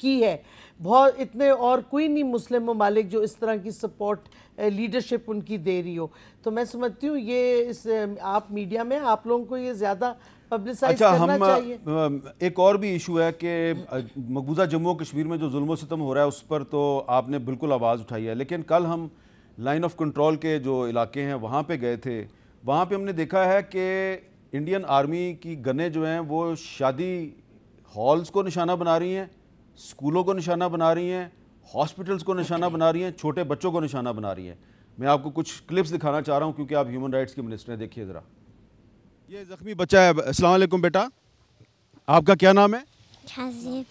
کی ہے. بہت اتنے اور کوئی نہیں مسلم ممالک جو اس طرح کی سپورٹ لیڈرشپ ان کی دے رہی ہو. تو میں سمجھتی ہوں یہ آپ میڈیا میں آپ لوگوں کو یہ زیادہ پبلسائز کرنا چاہیے. ایک اور بھی ایشو ہے کہ مقبوضہ جموں کشمیر میں جو ظلم و ستم ہو رہا ہے اس پر تو آپ نے بالکل آواز اٹھائی ہے, لیکن کل ہم لائن آف کنٹرول کے جو علاقے ہیں وہاں پہ گئے تھے. وہاں پہ ہم نے دیکھا ہے کہ انڈین آرمی کی گنیں جو ہیں وہ شادی ہالز کو نشانہ بنا رہی ہیں, اسکولوں کو نشانہ بنا رہی ہیں, ہاسپٹلز کو نشانہ بنا رہی ہیں, چھوٹے بچوں کو نشانہ بنا رہی ہیں. میں آپ کو کچھ کلپس دکھانا چاہ رہا ہوں کیونکہ آپ ہیومن رائٹس کے منسٹر ہیں. دیکھیے ذرا, یہ زخمی بچہ ہے. السلام علیکم بیٹا, آپ کا کیا نام ہے؟ حذیب.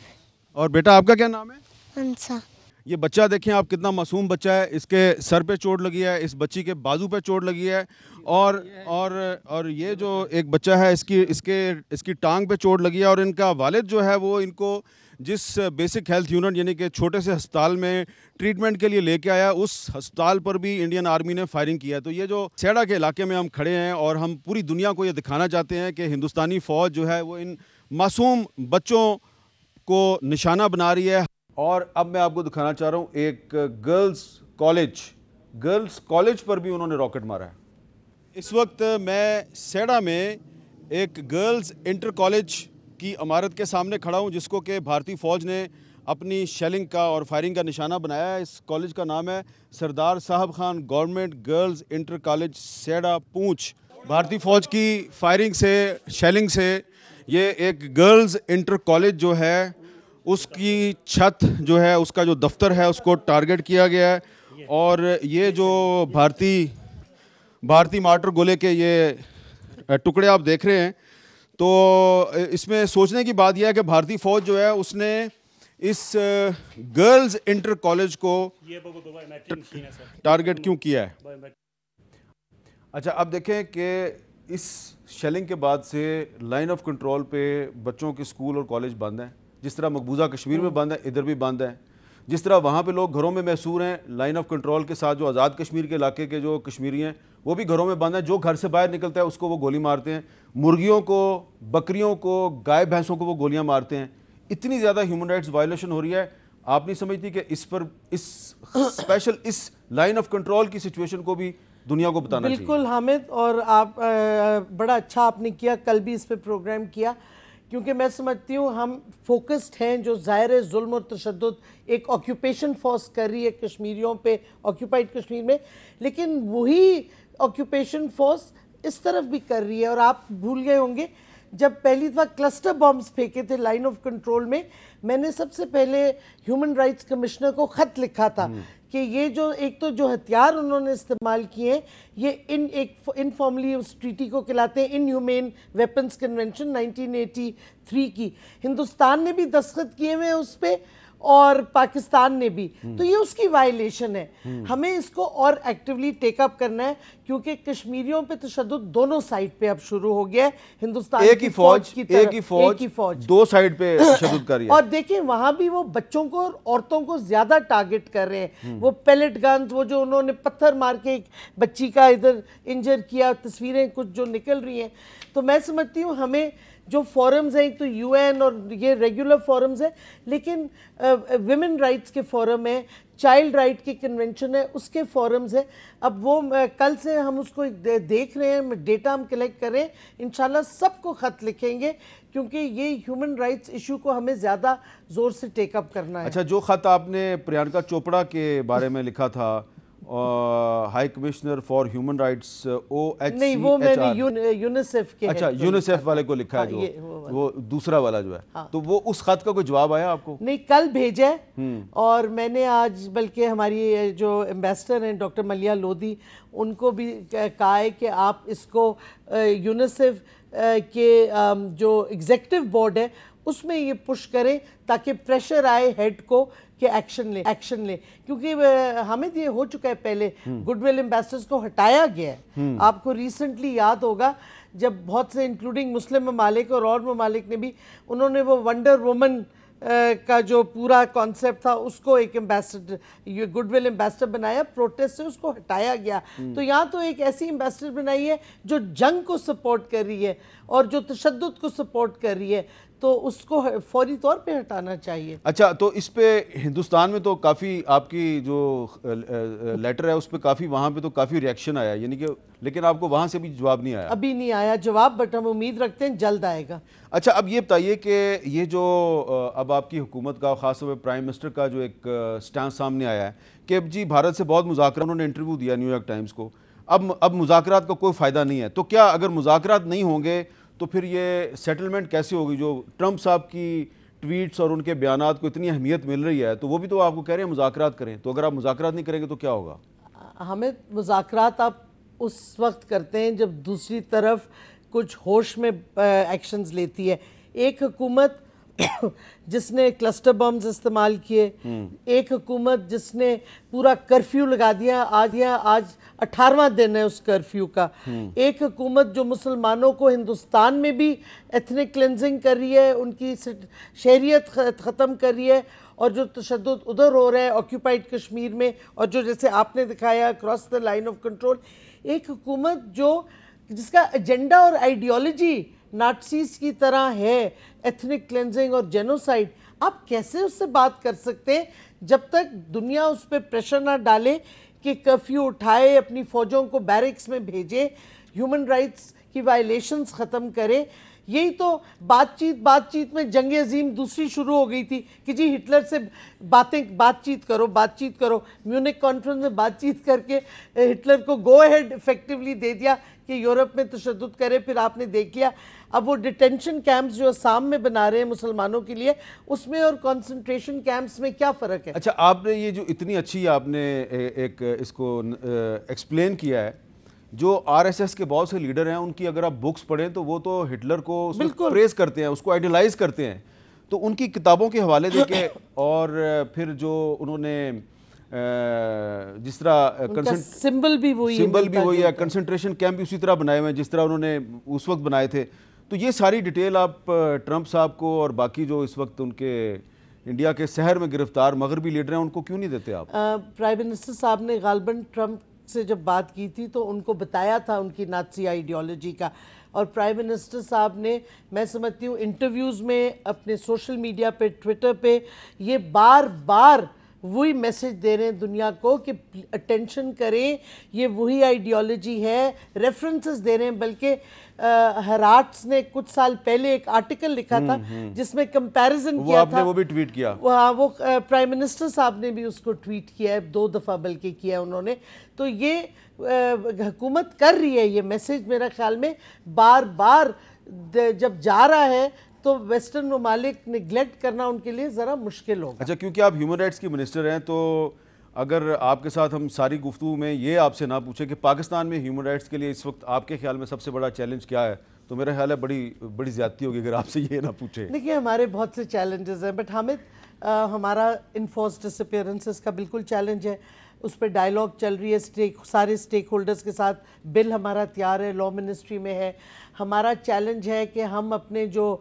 اور بیٹا آپ کا کیا نام ہے؟ انسا. یہ بچہ دیکھیں آپ, کتنا معصوم بچہ ہے. اس کے سر پہ چوٹ لگی ہے, اس بچی کے بازو پہ چوٹ لگی ہے, اور یہ جو ایک بچہ ہے اس کی ٹانگ پہ چوٹ لگی ہے. اور ان کا والد جو ہے وہ ان کو جس بیسک ہیلتھ یونٹ یعنی کہ چھوٹے سے ہسپتال میں ٹریٹمنٹ کے لیے لے کے آیا, اس ہسپتال پر بھی انڈین آرمی نے فائرنگ کیا ہے. تو یہ جو سیڈا کے علاقے میں ہم کھڑے ہیں اور ہم پوری دنیا کو یہ دکھانا چاہتے ہیں کہ ہندوستانی فوج جو ہے وہ ان معصوم بچوں کو نشانہ بنا رہی ہے. اور اب میں آپ کو دکھانا چاہ رہا ہوں ایک گرلز کالج پر بھی انہوں نے راکٹ مارا ہے. اس وقت میں سیڈا میں ایک گرلز انٹر کالج کی عمارت کے سامنے کھڑا ہوں جس کو کہ بھارتی فوج نے اپنی شیلنگ کا اور فائرنگ کا نشانہ بنایا ہے. اس کالج کا نام ہے Sardar Sahib Khan government girls inter college سیڈا پونچھ. بھارتی فوج کی فائرنگ سے, شیلنگ سے یہ ایک گرلز انٹر کالج جو ہے اس کی چھت جو ہے, اس کا جو دفتر ہے اس کو ٹارگٹ کیا گیا ہے. اور یہ جو بھارتی مارٹر گولے کے یہ ٹکڑے آپ دیکھ رہے ہیں, تو اس میں سوچنے کی بات یہ ہے کہ بھارتی فوج جو ہے اس نے اس گرلز انٹر کالج کو ٹارگٹ کیوں کیا ہے. اچھا اب دیکھیں کہ اس شیلنگ کے بعد سے لائن آف کنٹرول پہ بچوں کے اسکول اور کالج بند ہیں. جس طرح مقبوضہ کشمیر میں بند ہے, ادھر بھی بند ہیں. جس طرح وہاں پہ لوگ گھروں میں محصور ہیں, لائن آف کنٹرول کے ساتھ جو آزاد کشمیر کے علاقے کے جو کشمیری ہیں وہ بھی گھروں میں بند ہیں. جو گھر سے باہر نکلتا ہے اس کو وہ گولی مارتے ہیں, مرغیوں کو, بکریوں کو, گائے بھینسوں کو وہ گولیاں مارتے ہیں. اتنی زیادہ ہیومن رائٹس وائلیشن ہو رہی ہے. آپ نہیں سمجھتی کہ اس پر اسپیشل اس لائن آف کنٹرول کی سچویشن کو بھی دنیا کو بتانا چاہیے؟ بالکل حامد, اور آپ بڑا اچھا آپ نے کیا, کل بھی اس پہ پروگرام کیا, کیونکہ میں سمجھتی ہوں ہم فوکسڈ ہیں. جو ظاہر ظلم اور تشدد ایک آکیوپیشن فورس کر رہی ہے کشمیریوں پہ, آکیوپائڈ کشمیر میں, لیکن وہی آکیوپیشن فورس اس طرف بھی کر رہی ہے. اور آپ بھول گئے ہوں گے جب پہلی دفعہ کلسٹر بامز پھینکے تھے لائن آف کنٹرول میں نے سب سے پہلے ہیومن رائٹس کمشنر کو خط لکھا تھا کہ یہ جو ایک تو جو ہتھیار انہوں نے استعمال کیے ہیں یہ انفارملی اس ٹریٹی کو کہلاتے ہیں ان ہیومین ویپنز کنونشن 1983 کی. ہندوستان نے بھی دستخط کیے ہوئے ہیں اس پہ اور پاکستان نے بھی, تو یہ اس کی وائلیشن ہے. ہمیں اس کو اور ایکٹیولی ٹیک اپ کرنا ہے کیونکہ کشمیریوں پہ تشدد دونوں سائٹ پہ اب شروع ہو گیا ہے. ہندوستان کی فوج کی طرف ایک ہی فوج دو سائٹ پہ تشدد کر رہی ہے. اور دیکھیں وہاں بھی وہ بچوں کو اور عورتوں کو زیادہ ٹارگٹ کر رہے ہیں. وہ پیلٹ گنز, وہ جو انہوں نے پتھر مار کے ایک بچی کا ادھر انجر کیا, تصویریں کچھ جو نکل رہی ہیں. تو میں سمجھتی ہوں ہمیں جو فورمز ہیں, تو یو این اور یہ ریگولر فورمز ہیں, لیکن ویمن رائٹس کے فورم ہیں, چائلڈ رائٹ کی کنونشن ہے, اس کے فورمز ہیں. اب وہ کل سے ہم اس کو دیکھ رہے ہیں, ڈیٹا ہم کلیکٹ کر رہے ہیں, انشاءاللہ سب کو خط لکھیں گے کیونکہ یہ ہیومن رائٹس ایشو کو ہمیں زیادہ زور سے ٹیک اپ کرنا ہے. اچھا, جو خط آپ نے پریانکا چوپڑا کے بارے میں لکھا تھا, high commissioner for human rights نہیں, وہ میں نے یونیسیف کے, اچھا یونیسیف والے کو لکھا ہے, جو وہ دوسرا والا جو ہے, تو وہ اس خط کا کوئی جواب آیا آپ کو؟ نہیں, کل بھیجا ہے. اور میں نے آج بلکہ ہماری جو ایمبیسڈر ہیں ڈاکٹر ملیہ لودھی, ان کو بھی کہا ہے کہ آپ اس کو یونیسیف کے جو ایگزیکٹو بورڈ ہے اس میں یہ پش کریں تاکہ پریشر آئے ہیڈ کو کہ ایکشن لیں, کیونکہ ہمیں یہ ہو چکا ہے پہلے, گڈ ول ایمبیسڈرز کو ہٹایا گیا ہے. آپ کو ریسنٹلی یاد ہوگا جب بہت سے انکلوڈنگ مسلم ممالک اور ممالک نے بھی, انہوں نے وہ ونڈر وومن کا جو پورا کانسیپٹ تھا اس کو ایک ایمبیسڈر, یہ گڈ ول ایمبیسڈر بنایا, پروٹیسٹ سے اس کو ہٹایا گیا. تو یہاں تو ایک ایسی ایمبیسڈر بنائی ہے جو جنگ کو سپورٹ کر رہی ہے اور جو تشدد کو سپورٹ کر رہی ہے. تو اس کو فوری طور پہ ہٹانا چاہیے. اچھا تو اس پہ ہندوستان میں تو کافی آپ کی جو لیٹر ہے اس پہ کافی وہاں پہ تو کافی ریاکشن آیا یعنی کہ لیکن آپ کو وہاں سے بھی جواب نہیں آیا؟ ابھی نہیں آیا جواب, بٹ ہم امید رکھتے ہیں جلد آئے گا. اچھا اب یہ بتائیے کہ یہ جو اب آپ کی حکومت کا خاص طور پہ پرائم منسٹر کا جو ایک سٹانس سامنے آیا ہے کہ جی بھارت سے بہت مذاکرہ, انہوں نے انٹرویو دیا نیو یارک ٹائمز کو, اب مذاکرات کا کوئی فائدہ نہیں ہے, تو کیا اگر مذاکرات نہیں ہوں گے تو پھر یہ سیٹلمنٹ کیسے ہوگی؟ جو ٹرمپ صاحب کی ٹویٹس اور ان کے بیانات کو اتنی اہمیت مل رہی ہے تو وہ بھی تو آپ کو کہہ رہے ہیں مذاکرات کریں, تو اگر آپ مذاکرات نہیں کریں گے تو کیا ہوگا؟ ہمیں مذاکرات آپ اس وقت کرتے ہیں جب دوسری طرف کچھ ہوش میں ایکشنز لیتی ہے. ایک حکومت جس نے کلسٹر بمز استعمال کیے, ایک حکومت جس نے پورا کرفیو لگا دیا, آج 18واں دن ہے اس کرفیو کا, ایک حکومت جو مسلمانوں کو ہندوستان میں بھی ایتھنک کلینزنگ کر رہی ہے, ان کی شہریت ختم کر رہی ہے, اور جو تشدد ادھر ہو رہا ہے آکیوپائڈ کشمیر میں, اور جو جیسے آپ نے دکھایا across the line of control, ایک حکومت جس کا ایجنڈا اور آئیڈیالوجی نازیز کی طرح ہے, ایتھنک کلینزنگ اور جینوسائیڈ. آپ کیسے اس سے بات کر سکتے ہیں جب تک دنیا اس پہ پریشر نہ ڈالے کہ کرفیو اٹھائے, اپنی فوجوں کو بیرکس میں بھیجے, ہیومن رائٹس کی وائلیشنز ختم کرے. یہی تو بات چیت میں جنگ عظیم دوسری شروع ہو گئی تھی کہ جی ہٹلر سے بات چیت کرو. میونک کانفرنس میں بات چیت کر کے ہٹلر کو گو ہیڈ ایفیکٹولی دے دیا کہ یورپ میں تشدد کرے. پھر آپ نے دیکھ لیا اب وہ ڈیٹینشن کیمپس جو اسام میں بنا رہے ہیں مسلمانوں کے لیے, اس میں اور کنسنٹریشن کیمپس میں کیا فرق ہے؟ اچھا آپ نے یہ جو اتنی اچھی آپ نے ایک اس کو ایکسپلین کیا ہے, جو آر ایس ایس کے بہت سے لیڈر ہیں ان کی اگر آپ بکس پڑھیں تو وہ تو ہٹلر کو پریز کرتے ہیں, اس کو آئیڈیلائز کرتے ہیں, تو ان کی کتابوں کے حوالے دیکھیں اور پھر جو انہوں نے جس طرح سمبل بھی وہی ہے, کنسنٹریشن کیمپ بھی اسی طرح بنائے ہوئے ہیں جس طرح انہوں نے اس وقت بنائے تھے. تو یہ ساری ڈیٹیل آپ ٹرمپ صاحب کو اور باقی جو اس وقت ان کے انڈیا کے شہر میں گرفتار مغربی لیڈر ہیں ان کو کیوں نہیں دیتے آپ؟ پرائم منسٹر صاحب نے غالباً ٹرمپ سے جب بات کی تھی تو ان کو بتایا تھا ان کی نازی آئیڈیالوجی کا, اور پرائم منسٹر صاحب نے, میں سمجھتی ہوں انٹرویوز میں, اپنے سوشل میڈیا پہ, ٹویٹر پہ یہ بار بار وہی میسج دے رہے ہیں دنیا کو کہ اٹینشن کریں, یہ وہی آئیڈیالوجی ہے, ریفرنسز دے رہے ہیں. بلکہ ہراٹس نے کچھ سال پہلے ایک آرٹیکل لکھا تھا جس میں کمپیریزن کیا تھا, وہ بھی ٹویٹ کیا, وہ پرائم منسٹر صاحب نے بھی اس کو ٹویٹ کیا ہے, 2 دفعہ بلکہ کیا انہوں نے. تو یہ حکومت کر رہی ہے یہ میسج, میرا خیال میں بار بار جب جا رہا ہے تو ویسٹرن ممالک نگلیکٹ کرنا ان کے لیے ذرا مشکل ہوگا. اچھا کیونکہ آپ ہیومن رائٹس کی منسٹر ہیں, تو اگر آپ کے ساتھ ہم ساری گفتگو میں یہ آپ سے نہ پوچھیں کہ پاکستان میں ہیومن رائٹس کے لیے اس وقت آپ کے خیال میں سب سے بڑا چیلنج کیا ہے, تو میرا خیال ہے بڑی زیادتی ہوگی اگر آپ سے یہ نہ پوچھیں. دیکھیے ہمارے بہت سے چیلنجز ہیں, بٹ ہمارا انفورسڈ ڈس اپیئرنسز کا بالکل چیلنج ہے, اس پہ ڈائیلاگ چل رہی ہے سارے اسٹیک ہولڈرز کے ساتھ. بل ہمارا تیار ہے, لا منسٹری میں ہے. ہمارا چیلنج ہے کہ ہم اپنے جو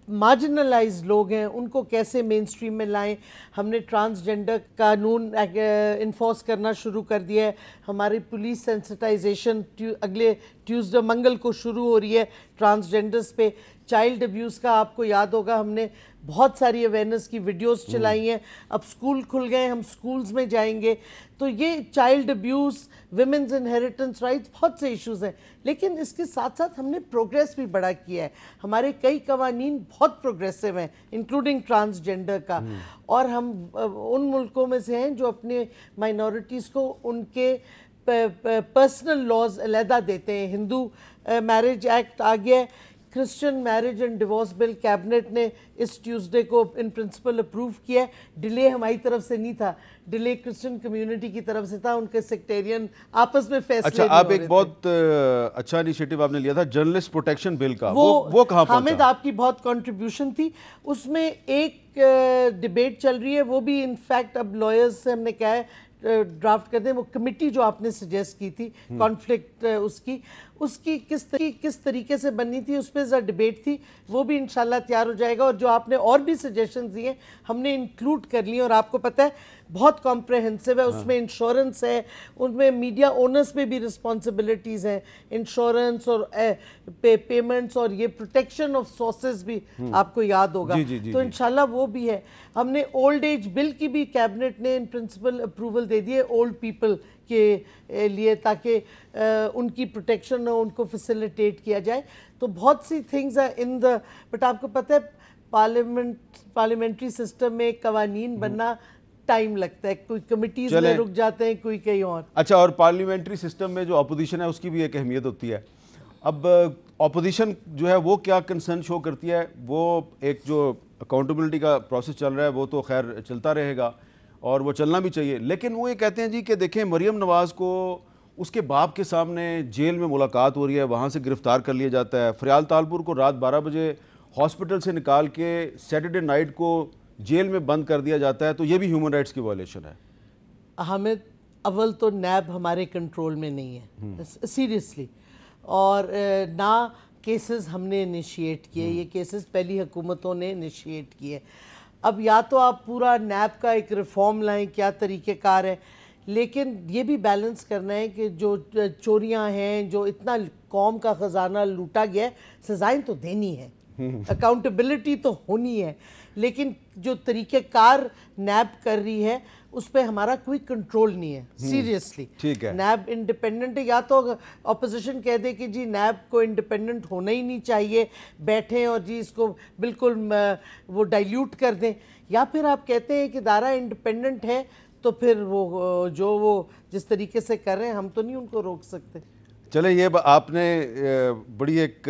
مارجنلائز لوگ ہیں ان کو کیسے مین سٹریم میں لائیں. ہم نے ٹرانسجنڈر قانون انفورس کرنا شروع کر دیا ہے. ہماری پولیس سینسٹائزیشن اگلے ٹیوزڈے منگل کو شروع ہو رہی ہے ٹرانسجنڈرز پہ. چائلڈ ابیوز کا آپ کو یاد ہوگا ہم نے بہت ساری اویئرنیس کی ویڈیوز چلائی ہیں. اب سکول کھل گئے, ہم سکولز میں جائیں گے. تو یہ child abuse, women's inheritance rights, بہت سے ایشوز ہیں. لیکن اس کے ساتھ ساتھ ہم نے پروگریس بھی بڑا کیا ہے. ہمارے کئی قوانین بہت پروگریسو ہیں انکلوڈنگ ٹرانسجنڈر کا, اور ہم ان ملکوں میں سے ہیں جو اپنے مائنورٹیز کو ان کے پرسنل لاز علیحدہ دیتے ہیں. ہندو میرج ایکٹ آ گیا ہے, Christian marriage and divorce bill cabinet نے اس ٹیوزڈے کو ان پرنسپل اپروو کیا ہے. ڈیلے ہماری طرف سے نہیں تھا, ڈیلے کرسچن کمیونٹی کی طرف سے تھا, ان کے سیکٹیرین آپس میں فیصلے. اچھا آپ ایک بہت اچھا انیشیٹو آپ نے لیا تھا جرنلسٹ پروٹیکشن بل کا, وہ کہاں پہنچا؟ حامد آپ کی بہت کنٹریبیوشن تھی اس میں. ایک ڈیبیٹ چل رہی ہے, وہ بھی انفیکٹ اب لائرز سے ہم نے کہا ہے ڈرافٹ کر دیں. وہ کمیٹی جو آپ نے سجیسٹ کی تھی کانفلکٹ اس کی, اس کی کس طریقے سے بننی تھی، اس پہ ڈیبیٹ تھی، وہ بھی انشاءاللہ تیار ہو جائے گا. اور جو آپ نے اور بھی سجیشنز دیے ہم نے انکلوڈ کر لی، اور آپ کو پتہ ہے بہت کمپریہنسو ہے. اس میں انشورنس ہے، ان میں میڈیا اونرز پہ بھی رسپانسبلٹیز ہیں، انشورنس اور پیمنٹس اور یہ پروٹیکشن آف سورسز بھی آپ کو یاد ہوگا. تو انشاءاللہ وہ بھی ہے. ہم نے اولڈ ایج بل کی بھی کیبنٹ نے ان پرنسپل اپروول دے دیے اولڈ پیپل کے لیے، تاکہ ان کی پروٹیکشن ہو، ان کو فیسیلیٹیٹ کیا جائے. تو بہت سی تھنگز ہیں ان دا، بٹ آپ کو پتہ ہے پارلیمنٹری سسٹم میں قوانین بننا ٹائم لگتا ہے، کوئی کمیٹیز میں رک جاتے ہیں، کوئی کہیں اور. اچھا، اور پارلیمنٹری سسٹم میں جو اپوزیشن ہے اس کی بھی ایک اہمیت ہوتی ہے. اب اپوزیشن جو ہے وہ کیا کنسرن شو کرتی ہے؟ وہ ایک جو اکاؤنٹیبلٹی کا پروسیس چل رہا ہے وہ تو خیر چلتا رہے گا اور وہ چلنا بھی چاہیے، لیکن وہ یہ کہتے ہیں جی کہ دیکھیں مریم نواز کو اس کے باپ کے سامنے جیل میں ملاقات ہو رہی ہے، وہاں سے گرفتار کر لیا جاتا ہے. فریال تالپور کو رات 12 بجے ہاسپٹل سے نکال کے سیٹرڈے نائٹ کو جیل میں بند کر دیا جاتا ہے. تو یہ بھی ہیومن رائٹس کی وائلیشن ہے. حامد، اول تو نیب ہمارے کنٹرول میں نہیں ہے سیریسلی، اور نہ کیسز ہم نے انیشیٹ کیے، یہ کیسز پہلی حکومتوں نے انیشیٹ کیے. اب یا تو آپ پورا نیب کا ایک ریفارم لائیں، کیا طریقہ کار ہے، لیکن یہ بھی بیلنس کرنا ہے کہ جو چوریاں ہیں، جو اتنا قوم کا خزانہ لوٹا گیا ہے، سزائیں تو دینی ہے، اکاؤنٹیبلٹی تو ہونی ہے، لیکن جو طریقہ کار نیب کر رہی ہے اس پہ ہمارا کوئی کنٹرول نہیں ہے سیریسلی. نیب انڈیپینڈنٹ ہے، یا تو اپوزیشن کہہ دے کہ جی نیب کو انڈیپینڈنٹ ہونا ہی نہیں چاہیے، بیٹھیں اور جی اس کو بالکل وہ ڈائلیوٹ کر دیں، یا پھر آپ کہتے ہیں کہ ادارہ انڈیپینڈنٹ ہے تو پھر وہ جو وہ جس طریقے سے کر رہے ہیں ہم تو نہیں ان کو روک سکتے. چلیں، یہ آپ نے بڑی ایک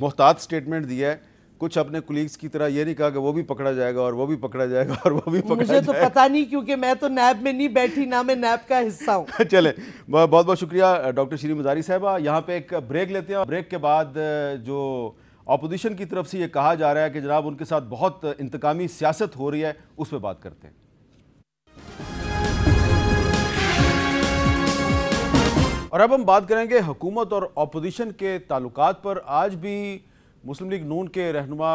محتاط سٹیٹمنٹ دیا ہے. کچھ اپنے کولیگز کی طرح یہ نہیں کہا کہ وہ بھی پکڑا جائے گا اور وہ بھی پکڑا جائے گا اور وہ بھی پکڑا جائے گا. مجھے تو پتہ نہیں، کیونکہ میں تو نیب میں نہیں بیٹھی، نہ میں نیب کا حصہ ہوں. چلیں، بہت بہت شکریہ ڈاکٹر شیریں مزاری صاحبہ. یہاں پہ ایک بریک لیتے ہیں. بریک کے بعد جو اپوزیشن کی طرف سے یہ کہا جا رہا ہے کہ جناب ان کے ساتھ بہت انتقامی سیاست ہو رہی ہے، اس پہ بات کرتے ہیں. اور اب ہم بات کریں گے حکومت اور اپوزیشن کے تعلقات پر. آج بھی مسلم لیگ نون کے رہنما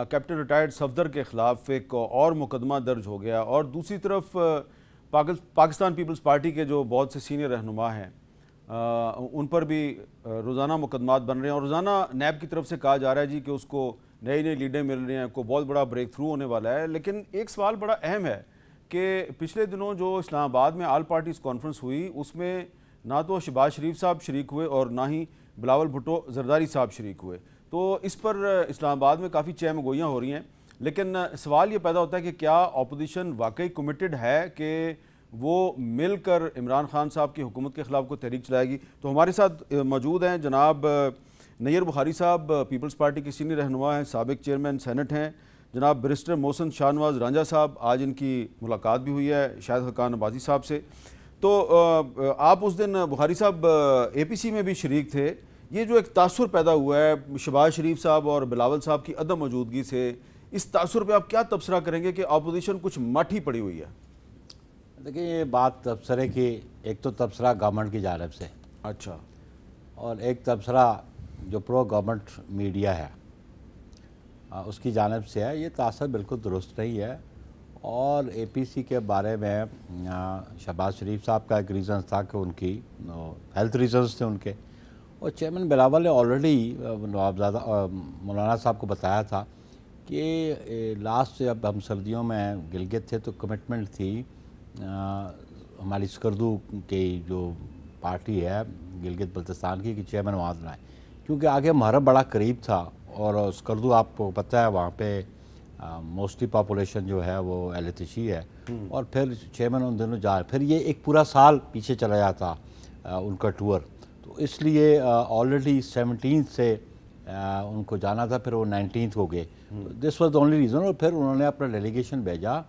کیپٹن ریٹائرڈ صفدر کے خلاف ایک اور مقدمہ درج ہو گیا، اور دوسری طرف پاکستان پیپلز پارٹی کے جو بہت سے سینئر رہنما ہیں ان پر بھی روزانہ مقدمات بن رہے ہیں. اور روزانہ نیب کی طرف سے کہا جا رہا ہے جی کہ اس کو نئی لیڈیں مل رہی ہیں، کو بہت بڑا بریک تھرو ہونے والا ہے. لیکن ایک سوال بڑا اہم ہے کہ پچھلے دنوں جو اسلام آباد میں آل پارٹیز کانفرنس ہوئی، اس میں نہ تو شہباز شریف صاحب شریک ہوئے اور نہ ہی بلاول بھٹو زرداری صاحب شریک ہوئے. تو اس پر اسلام آباد میں کافی چہم گوئیاں ہو رہی ہیں. لیکن سوال یہ پیدا ہوتا ہے کہ کیا اپوزیشن واقعی کمیٹڈ ہے کہ وہ مل کر عمران خان صاحب کی حکومت کے خلاف کوئی تحریک چلائے گی؟ تو ہمارے ساتھ موجود ہیں جناب نیر بخاری صاحب، پیپلز پارٹی کے سینئر رہنما ہیں، سابق چیئرمین سینٹ ہیں. جناب بیرسٹر محسن شاہ نواز رانجھا صاحب، آج ان کی ملاقات بھی ہوئی ہے شاہد حقان عباسی صاحب سے. تو آپ اس دن بخاری صاحب اے پی سی میں بھی شریک تھے. یہ جو ایک تاثر پیدا ہوا ہے شہباز شریف صاحب اور بلاول صاحب کی عدم موجودگی سے، اس تاثر پہ آپ کیا تبصرہ کریں گے کہ اپوزیشن کچھ مٹھی پڑی ہوئی ہے؟ دیکھیں، یہ بات تبصرے کی، ایک تو تبصرہ گورنمنٹ کی جانب سے، اچھا، اور ایک تبصرہ جو پرو گورنمنٹ میڈیا ہے اس کی جانب سے ہے. یہ تاثر بالکل درست نہیں ہے. اور اے پی سی کے بارے میں شہباز شریف صاحب کا ایک ریزنز تھا کہ ان کی ہیلتھ ریزنز تھے ان کے، اور چیئرمین بلاول نے آلریڈی نوابزادہ مولانا صاحب کو بتایا تھا کہ لاسٹ جب ہم سردیوں میں گلگت تھے تو کمٹمنٹ تھی ہماری سکردو کی جو پارٹی ہے گلگت بلتستان کی کہ چیئرمین وہاں بنائے، کیونکہ آگے محرم بڑا قریب تھا. اور سکردو آپ کو پتہ ہے وہاں پہ موسٹلی پاپولیشن جو ہے وہ LHC ہے، اور پھر چیئرمین ان دنوں جا، پھر یہ ایک پورا سال پیچھے چلا جاتا ان کا ٹور. تو اس لیے آلریڈی 17 سے ان کو جانا تھا، پھر وہ 19 کو گئے. This was the only reason. اور پھر انہوں نے اپنا ڈیلیگیشن بھیجا،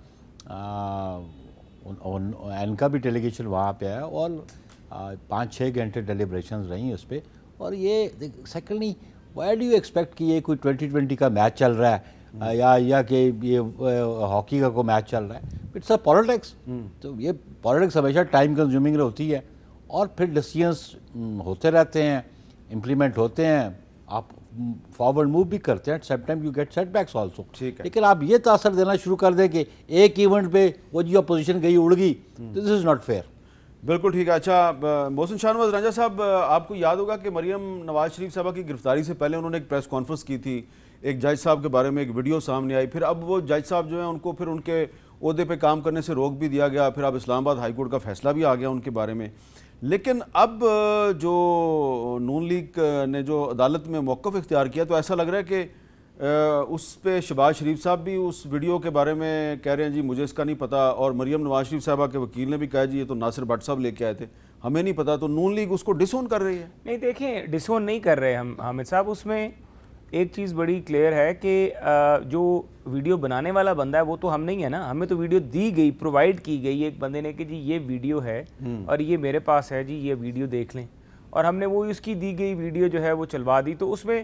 ان کا بھی ڈیلیگیشن وہاں پہ ہے، اور 5-6 گھنٹے ڈیلیبریشنز رہیں اس پہ. اور یہ secondly why do you expect کہ یہ کوئی 2020 کا میچ چل رہا ہے یا کہ یہ ہاکی کا کوئی میچ چل رہا ہے؟ It's a politics. تو یہ پالیٹکس ہمیشہ ٹائم کنزیومنگ ہوتی ہے، اور پھر ڈیسیجنس ہوتے رہتے ہیں. امپلیمنٹ ہوتے ہیں آپ فارورڈ موو بھی کرتے ہیں, some time you get setbacks also. ٹھیک ہے, لیکن آپ یہ تاثر دینا شروع کر دیں کہ ایک ایونٹ پہ وہ جو اپوزیشن گئی اڑ گئی, دس از ناٹ فیئر. بالکل ٹھیک ہے. اچھا محسن شاہ نواز رانجھا صاحب, آپ کو یاد ہوگا کہ مریم نواز شریف صاحبہ کی گرفتاری سے پہلے انہوں نے ایک پریس کانفرنس کی تھی, ایک جج صاحب کے بارے میں ایک ویڈیو سامنے آئی, پھر اب وہ جج صاحب جو ہیں ان کو پھر ان کے عہدے پہ کام کرنے سے روک بھی دیا گیا, پھر اب اسلام آباد ہائی کورٹ کا فیصلہ بھی آ گیا ان کے بارے میں. لیکن اب جو نون لیگ نے جو عدالت میں موقف اختیار کیا تو ایسا لگ رہا ہے کہ اس پہ شہباز شریف صاحب بھی اس ویڈیو کے بارے میں کہہ رہے ہیں جی مجھے اس کا نہیں پتہ, اور مریم نواز شریف صاحبہ کے وکیل نے بھی کہا جی یہ تو ناصر بٹ صاحب لے کے آئے تھے, ہمیں نہیں پتہ. تو نون لیگ اس کو ڈس اون کر رہی ہے. نہیں دیکھیں, ڈس اون نہیں کر رہے ہم حامد صاحب. اس میں ایک چیز بڑی کلیئر ہے کہ جو ویڈیو بنانے والا بندہ ہے وہ تو ہم نہیں ہے نا, ہمیں تو ویڈیو دی گئی, پرووائڈ کی گئی ایک بندے نے کہ جی یہ ویڈیو ہے اور یہ میرے پاس ہے, جی یہ ویڈیو دیکھ لیں, اور ہم نے وہ اس کی دی گئی ویڈیو جو ہے وہ چلوا دی. تو اس میں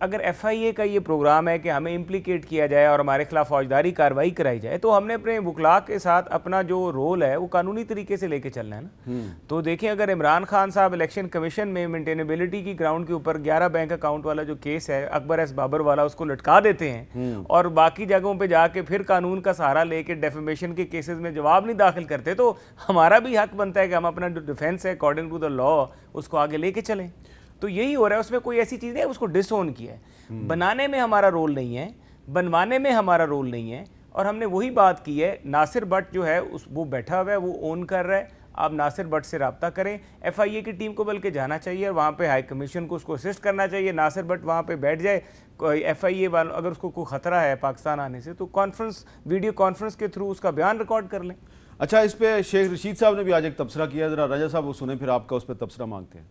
اگر ایف آئی اے کا یہ پروگرام ہے کہ ہمیں امپلیکیٹ کیا جائے اور ہمارے خلاف فوجداری کارروائی کرائی جائے, تو ہم نے اپنے وکلاء کے ساتھ اپنا جو رول ہے وہ قانونی طریقے سے لے کے چلنا ہے نا. تو دیکھیں اگر عمران خان صاحب الیکشن کمیشن میں مینٹینیبلٹی کی گراؤنڈ کے اوپر 11 بینک اکاؤنٹ والا جو کیس ہے اکبر ایس بابر والا, اس کو لٹکا دیتے ہیں اور باقی جگہوں پہ جا کے پھر قانون کا سہارا لے کے ڈیفیمیشن کے کیسز میں جواب نہیں داخل کرتے, تو ہمارا بھی حق بنتا ہے کہ ہم اپنا جو ڈیفینس ہے اکارڈنگ ٹو دا لا اس کو آگے لے کے چلیں. تو یہی ہو رہا ہے, اس میں کوئی ایسی چیز نہیں ہے اس کو ڈس اون کیا ہے. بنانے میں ہمارا رول نہیں ہے, بنوانے میں ہمارا رول نہیں ہے, اور ہم نے وہی بات کی ہے. ناصر بٹ جو ہے وہ بیٹھا ہوا ہے, وہ اون کر رہا ہے. آپ ناصر بٹ سے رابطہ کریں, ایف آئی اے کی ٹیم کو بلکہ جانا چاہیے اور وہاں پہ ہائی کمیشن کو اس کو اسسٹ کرنا چاہیے. ناصر بٹ وہاں پہ بیٹھ جائے, ایف آئی اے والوں اگر اس کو کوئی خطرہ ہے پاکستان آنے سے تو کانفرنس ویڈیو کانفرنس کے تھرو اس کا بیان ریکارڈ کر لیں. اچھا, اس پہ شیخ رشید صاحب نے بھی آج ایک تبصرہ کیا, ذرا راجہ صاحب وہ سنیں پھر آپ کا اس پہ تبصرہ مانگتے ہیں.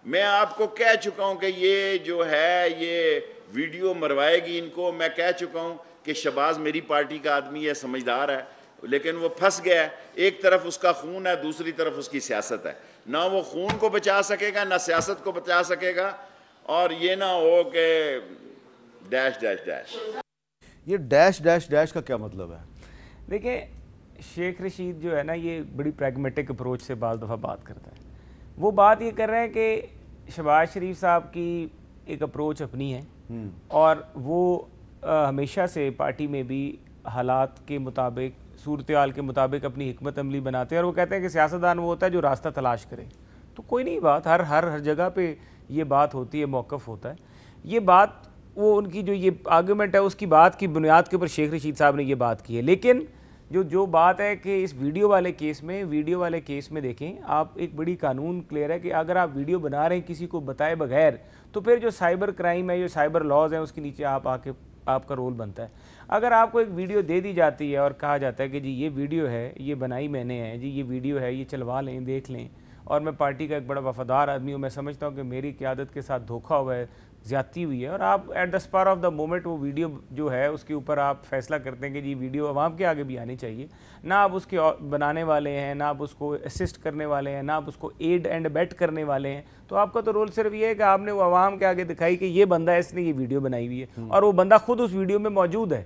میں آپ کو کہہ چکا ہوں کہ یہ جو ہے یہ ویڈیو مروائے گی ان کو. میں کہہ چکا ہوں کہ شہباز میری پارٹی کا آدمی ہے, سمجھدار ہے, لیکن وہ پھنس گیا ہے. ایک طرف اس کا خون ہے, دوسری طرف اس کی سیاست ہے. نہ وہ خون کو بچا سکے گا, نہ سیاست کو بچا سکے گا, اور یہ نہ ہو کہ ڈیش ڈیش ڈیش. یہ ڈیش ڈیش ڈیش کا کیا مطلب ہے؟ دیکھیں شیخ رشید جو ہے نا یہ بڑی پریگمیٹک اپروچ سے بعض دفعہ بات کرتا ہے. وہ بات یہ کر رہے ہیں کہ شہباز شریف صاحب کی ایک اپروچ اپنی ہے اور وہ ہمیشہ سے پارٹی میں بھی حالات کے مطابق, صورتحال کے مطابق اپنی حکمت عملی بناتے ہیں, اور وہ کہتے ہیں کہ سیاستدان وہ ہوتا ہے جو راستہ تلاش کرے. تو کوئی نہیں بات, ہر جگہ پہ یہ بات ہوتی ہے, موقف ہوتا ہے. یہ بات وہ ان کی جو یہ آرگومنٹ ہے اس کی بات کی بنیاد کے اوپر شیخ رشید صاحب نے یہ بات کی ہے. لیکن جو بات ہے کہ اس ویڈیو والے کیس میں دیکھیں آپ, ایک بڑی قانون کلیئر ہے کہ اگر آپ ویڈیو بنا رہے ہیں کسی کو بتائے بغیر, تو پھر جو سائبر کرائم ہے, جو سائبر لاز ہیں, اس کے نیچے آپ آ کے آپ کا رول بنتا ہے. اگر آپ کو ایک ویڈیو دے دی جاتی ہے اور کہا جاتا ہے کہ جی یہ ویڈیو ہے, یہ بنائی میں نے ہے, جی یہ ویڈیو ہے, یہ چلوا لیں, دیکھ لیں, اور میں پارٹی کا ایک بڑا وفادار آدمی ہوں, میں سمجھتا ہوں کہ میری قیادت کے ساتھ دھوکہ ہوا ہے, زیادتی ہوئی ہے, اور آپ at the spur of the moment وہ ویڈیو جو ہے اس کے اوپر آپ فیصلہ کرتے ہیں کہ جی ویڈیو عوام کے آگے بھی آنی چاہیے. نہ آپ اس کے بنانے والے ہیں, نہ آپ اس کو اسسٹ کرنے والے ہیں, نہ آپ اس کو ایڈ اینڈ بیٹ کرنے والے ہیں. تو آپ کا تو رول صرف یہ ہے کہ آپ نے وہ عوام کے آگے دکھائی کہ یہ بندہ ہے, اس نے یہ ویڈیو بنائی ہوئی ہے, اور وہ بندہ خود اس ویڈیو میں موجود ہے.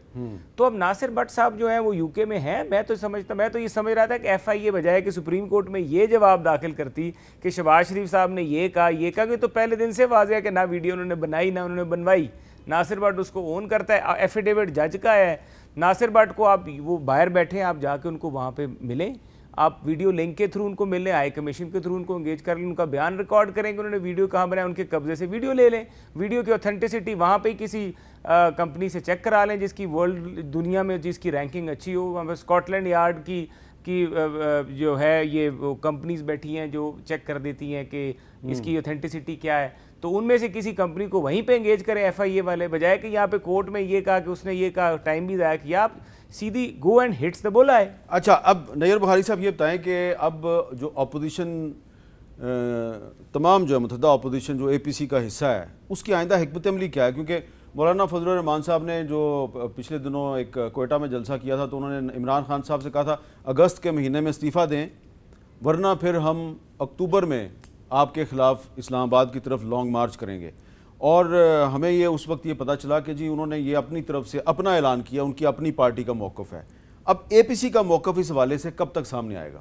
تو اب ناصر بٹ صاحب جو ہیں وہ یو کے میں ہیں. میں تو یہ سمجھ رہا تھا کہ ایف آئی اے بجائے کہ سپریم کورٹ میں یہ جواب داخل کرتی کہ شہباز شریف صاحب نے یہ کہا کہ تو پہلے دن سے واضح ہے کہ نہ ویڈیو انہوں نے بنائی نہ انہوں نے بنوائی. ناصر بٹ اس کو اون کرتا ہے, ایفیڈیوٹ جج کا ہے. ناصر بٹ کو آپ وہ باہر بیٹھے ہیں, آپ جا کے ان کو وہاں پہ ملیں, آپ ویڈیو لنک کے تھرو ان کو ملیں, ہائی کمیشن کے تھرو ان کو انگیج کر لیں, ان کا بیان ریکارڈ کریں کہ انہوں نے ویڈیو کہاں بنایا, ان کے قبضے سے ویڈیو لے لیں, ویڈیو کی اوتھینٹسٹی وہاں پہ کسی کمپنی سے چیک کرا لیں جس کی ورلڈ دنیا میں جس کی رینکنگ اچھی ہو. وہاں پہ اسکاٹ لینڈ یارڈ کی جو ہے یہ کمپنیز بیٹھی ہیں جو چیک کر دیتی ہیں کہ اس کی اوتھینٹسٹی کیا ہے. تو ان میں سے کسی کمپنی کو وہیں پہ انگیج کریں ایف آئی اے والے, بجائے کہ یہاں پہ کورٹ میں یہ کہا کہ اس نے یہ کہا, ٹائم بھی ضائع کیا. آپ سیدھی گو اینڈ ہٹس دا بولا ہے. اچھا, اب نیئر بخاری صاحب یہ بتائیں کہ اب جو اپوزیشن تمام جو ہے متحدہ اپوزیشن جو اے پی سی کا حصہ ہے, اس کی آئندہ حکمت عملی کیا ہے؟ کیونکہ مولانا فضل الرحمان صاحب نے جو پچھلے دنوں ایک کوئٹہ میں جلسہ کیا تھا تو انہوں نے عمران خان صاحب سے کہا تھا اگست کے مہینے میں استعفیٰ دیں, ورنہ پھر ہم اکتوبر میں آپ کے خلاف اسلام آباد کی طرف لانگ مارچ کریں گے. اور ہمیں یہ اس وقت یہ پتہ چلا کہ جی انہوں نے یہ اپنی طرف سے اپنا اعلان کیا, ان کی اپنی پارٹی کا موقف ہے. اب اے پی سی کا موقف اس حوالے سے کب تک سامنے آئے گا؟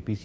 APC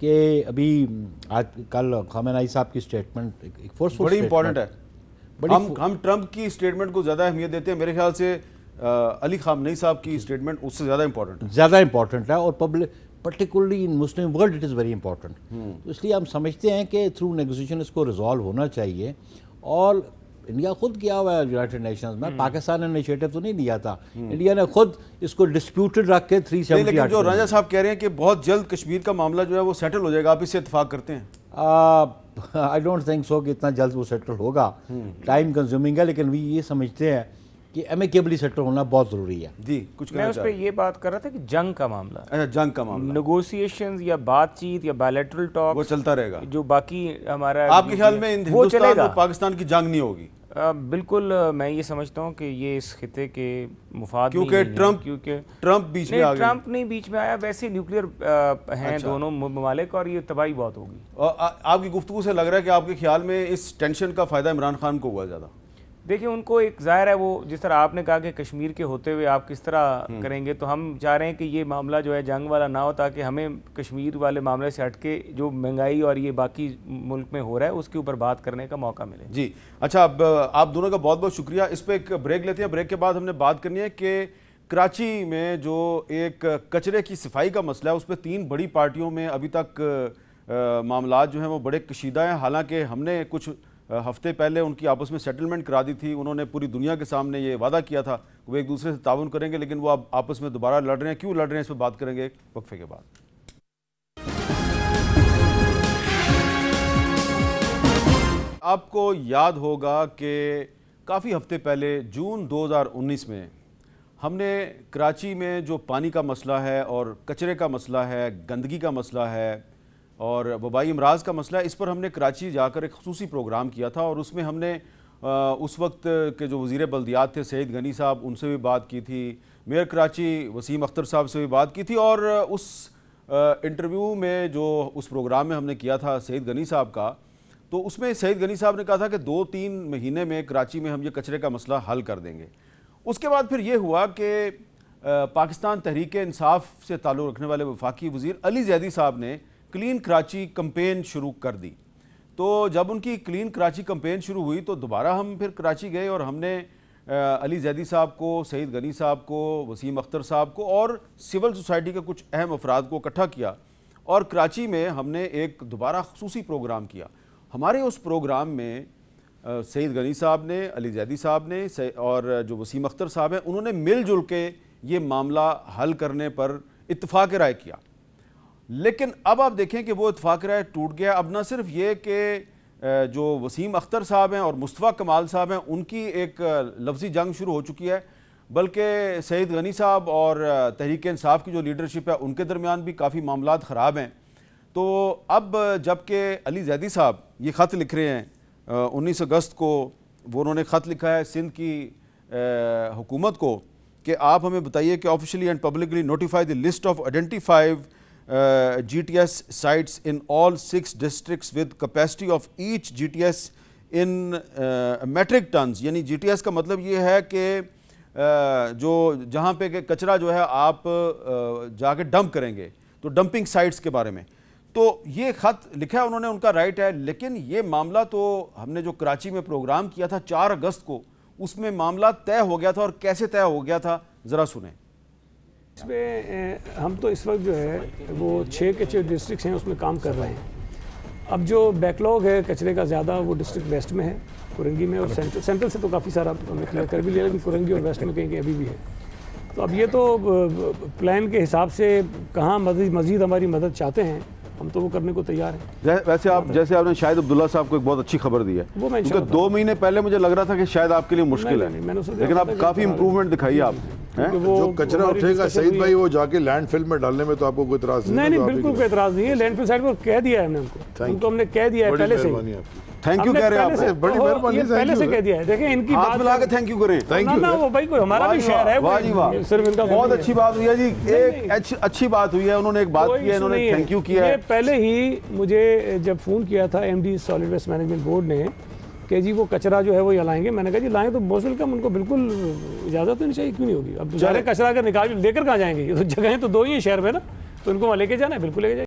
کہ ابھی آج کل خامنہ ای صاحب کی اسٹیٹمنٹ ایک فورسفل بڑی امپورٹنٹ ہے. ہم ٹرمپ کی اسٹیٹمنٹ کو زیادہ اہمیت دیتے ہیں, میرے خیال سے علی خامنہ ای صاحب کی اسٹیٹمنٹ اس سے زیادہ امپورٹنٹ ہے, اور particularly in Muslim world it is very important. تو اس لیے ہم سمجھتے ہیں کہ تھرو نیگوسیشن اس کو ریزالو ہونا چاہیے. اور انڈیا خود کیا ہوا ہے یونائٹڈ نیشنز میں, پاکستان نے انیشیٹو تو نہیں لیا تھا, انڈیا نے خود اس کو ڈسپیوٹڈ رکھ کے 370. لیکن جو رانجھا صاحب کہہ رہے ہیں کہ بہت جلد کشمیر کا معاملہ جو ہے وہ سیٹل ہو جائے گا, آپ اس سے اتفاق کرتے ہیں؟ آئی ڈونٹ تھنک سو کہ اتنا جلد وہ سیٹل ہوگا, ٹائم کنزیومنگ ہے, لیکن بھی یہ سمجھتے ہیں کہ امیکیبلی سیٹل ہونا بہت ضروری ہے. جی کچھ میں اس پہ یہ بات کر رہا تھا کہ جنگ کا معاملہ, جنگ کا معاملہ, نیگوسیشنز یا بات چیت یا بائلیٹرل ٹاک وہ چلتا رہے گا. جو باقی ہمارا, آپ کے خیال میں ہندوستان اور پاکستان کی جنگ نہیں ہوگی؟ بالکل میں یہ سمجھتا ہوں کہ یہ اس خطے کے مفاد کیونکہ ٹرمپ بیچ میں آ گیا. ٹرمپ نہیں بیچ میں آیا, ویسے نیوکلیئر ہیں دونوں ممالک, اور یہ تباہی بہت ہوگی. آپ کی گفتگو سے لگ رہا ہے کہ آپ کے خیال میں اس ٹینشن کا فائدہ عمران خان کو ہوا زیادہ؟ دیکھیں ان کو ایک ظاہر ہے, وہ جس طرح آپ نے کہا کہ کشمیر کے ہوتے ہوئے آپ کس طرح کریں گے, تو ہم چاہ رہے ہیں کہ یہ معاملہ جو ہے جنگ والا نہ ہو, تاکہ ہمیں کشمیر والے معاملے سے ہٹ کے جو مہنگائی اور یہ باقی ملک میں ہو رہا ہے اس کے اوپر بات کرنے کا موقع ملے. جی اچھا, اب آپ دونوں کا بہت بہت شکریہ. اس پہ ایک بریک لیتے ہیں, بریک کے بعد ہم نے بات کرنی ہے کہ کراچی میں جو ایک کچرے کی صفائی کا مسئلہ ہے, اس پہ 3 بڑی پارٹیوں میں ابھی تک معاملات جو ہیں وہ بڑے کشیدہ ہیں. حالانکہ ہم نے کچھ ہفتے پہلے ان کی آپس میں سیٹلمنٹ کرا دی تھی, انہوں نے پوری دنیا کے سامنے یہ وعدہ کیا تھا وہ ایک دوسرے سے تعاون کریں گے, لیکن وہ اب آپس میں دوبارہ لڑ رہے ہیں. کیوں لڑ رہے ہیں اس پہ بات کریں گے وقفے کے بعد. آپ کو یاد ہوگا کہ کافی ہفتے پہلے جون 2019 میں ہم نے کراچی میں جو پانی کا مسئلہ ہے اور کچرے کا مسئلہ ہے, گندگی کا مسئلہ ہے اور وبائی امراض کا مسئلہ ہے, اس پر ہم نے کراچی جا کر ایک خصوصی پروگرام کیا تھا. اور اس میں ہم نے اس وقت کے جو وزیر بلدیات تھے سعید غنی صاحب, ان سے بھی بات کی تھی, میئر کراچی وسیم اختر صاحب سے بھی بات کی تھی. اور اس انٹرویو میں جو اس پروگرام میں ہم نے کیا تھا سعید غنی صاحب کا, تو اس میں سعید غنی صاحب نے کہا تھا کہ 2-3 مہینے میں کراچی میں ہم یہ کچرے کا مسئلہ حل کر دیں گے. اس کے بعد پھر یہ ہوا کہ پاکستان تحریک انصاف سے تعلق رکھنے والے وفاقی وزیر علی زیدی صاحب نے کلین کراچی کمپین شروع کر دی. تو جب ان کی کلین کراچی کمپین شروع ہوئی تو دوبارہ ہم پھر کراچی گئے اور ہم نے علی زیدی صاحب کو, سعید غنی صاحب کو, وسیم اختر صاحب کو اور سول سوسائٹی کے کچھ اہم افراد کو اکٹھا کیا, اور کراچی میں ہم نے ایک دوبارہ خصوصی پروگرام کیا. ہمارے اس پروگرام میں سعید غنی صاحب نے, علی زیدی صاحب نے اور جو وسیم اختر صاحب ہیں, انہوں نے مل جل کے یہ معاملہ حل کرنے پر اتفاق رائے کیا. لیکن اب آپ دیکھیں کہ وہ اتفاق رائے ٹوٹ گیا. اب نہ صرف یہ کہ جو وسیم اختر صاحب ہیں اور مصطفیٰ کمال صاحب ہیں ان کی ایک لفظی جنگ شروع ہو چکی ہے, بلکہ سعید غنی صاحب اور تحریک انصاف کی جو لیڈرشپ ہے ان کے درمیان بھی کافی معاملات خراب ہیں. تو اب جب کہ علی زیدی صاحب یہ خط لکھ رہے ہیں 19 اگست کو, وہ انہوں نے خط لکھا ہے سندھ کی حکومت کو کہ آپ ہمیں بتائیے کہ officially and publicly notify the list of identified GTS sites in all 6 districts with capacity of each GTS in metric tons. یعنی GTS کا مطلب یہ ہے کہ جو جہاں پہ کچرا جو ہے آپ جا کے ڈمپ کریں گے, تو ڈمپنگ سائٹس کے بارے میں. تو یہ خط لکھا ہے انہوں نے, ان کا رائٹ ہے. لیکن یہ معاملہ تو ہم نے جو کراچی میں پروگرام کیا تھا 4 اگست کو, اس میں معاملہ طے ہو گیا تھا. اور کیسے طے ہو گیا تھا ذرا سنیں. اس میں ہم تو اس وقت جو ہے وہ 6 کے 6 ڈسٹرکٹس ہیں اس میں کام کر رہے ہیں. اب جو بیک لاگ ہے کچرے کا زیادہ وہ ڈسٹرکٹ ویسٹ میں ہے, کورنگی میں, اور سینٹرل سے تو کافی سارا ہم نے کلیئر کر بھی لیا, لیکن کورنگی اور ویسٹ میں کہیں ابھی بھی ہے. تو اب یہ تو پلان کے حساب سے کہاں مزید ہماری مدد چاہتے ہیں ہم تو وہ کرنے کو تیار ہیں. ویسے آپ جیسے آپ نے شاہد عبداللہ صاحب کو ایک بہت اچھی خبر دی ہے, کیونکہ 2 مہینے پہلے مجھے لگ رہا تھا کہ شاید آپ کے لیے مشکل ہے, لیکن آپ کافی امپروومنٹ دکھائی آپ. جو کچرا اٹھے گا سعید بھائی وہ جا کے لینڈ فل میں ڈالنے میں تو آپ کو کوئی اعتراض نہیں؟ نہیں بالکل کوئی اعتراض نہیں ہے. لینڈ فل سائٹ پر کہہ دیا ہے ہم نے ان کو ہم نے کہہ دیا ہے پہلے سے. تھینک یو کہہ رہے ہیں آپ, بڑی مہربانی, پہلے سے کہہ دیا ہے. دیکھیں ان کی بات ملا کے تھینک یو کریں. نا وہ بھائی کوئی ہمارا بھی شہر ہے, واہ جی واہ, بہت اچھی بات ہوئی ہے جی, ایک اچھی بات ہوئی ہے. انہوں نے ایک بات کی ہے, انہوں نے تھینک یو کیا ہے. پہلے ہی مجھے جب فون کیا تھا MD solid waste management board نے کہ جی وہ کچرا جو ہے وہ یہ لائیں گے, میں نے کہا جی لائیں تو موسٹ ویلکم, ان کو بالکل اجازت ہونی چاہیے, کیوں نہیں ہوگی. اب سارے کچرا اگر نکال لے کر کہاں جائیں گے, یہ تو جگہیں تو 2 ہی ہیں شہر میں نا, تو ان کو وہاں لے کے جانا ہے, بالکل لے کے جائیں.